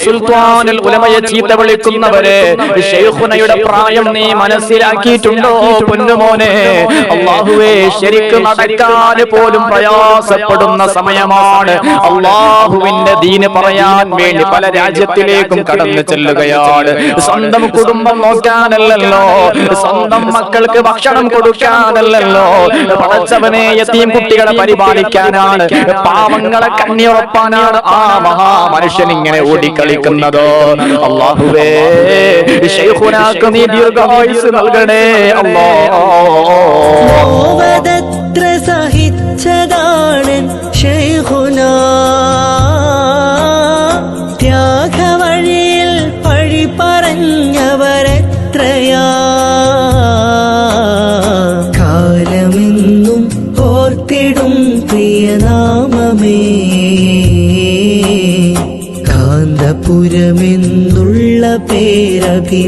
സുൽത്താനുൽ ഉലമയെ ചീത്ത വിളിക്കുന്നവരെ ശൈഖുനയുടെ പ്രായം നീ മനസ്സിലാക്കിയിട്ടുണ്ടോ പൊന്നുമോനെ? അല്ലാഹുവേ, ശരിക്കും നടക്കാൻ പോലും പ്രയാസപ്പെടുന്ന സമയമാണ്. അല്ലാഹുവിന്റെ ദീന് പറയാൻ വേണ്ടി പല രാജ്യത്തിലേക്കും കടന്നു ചെല്ലുകയാണ്. സ്വന്തം കുടുംബം നോക്കാനല്ലല്ലോ, സ്വന്തം മക്കൾക്ക് ഭക്ഷണം കൊടുക്കാനല്ലല്ലോ, പടച്ചവനെ യതീം കുട്ടികളെ പരിപാലിക്കാനാണ്, പാവങ്ങളെ കണ്ണിയുറപ്പാനാണ് ആ മഹാ മനുഷ്യൻ ഇങ്ങനെ ഓടിക്കളിക്കുന്നതോ. അല്ലാഹുവേ, ശൈഖുനാക്ക് നീ ദീർഘായുസ്സ് നൽകണേ അല്ലാഹ്. സഹിച്ചതാണ് ശൈഖുനാ, ത്യാഗവഴിയിൽ പഴി പറഞ്ഞവരെത്രയാ, കാലമെന്നും ഓർത്തിടും പ്രിയനാമമേ, കാന്തപുരമെന്നുള്ള പേരഭിമാനമേ.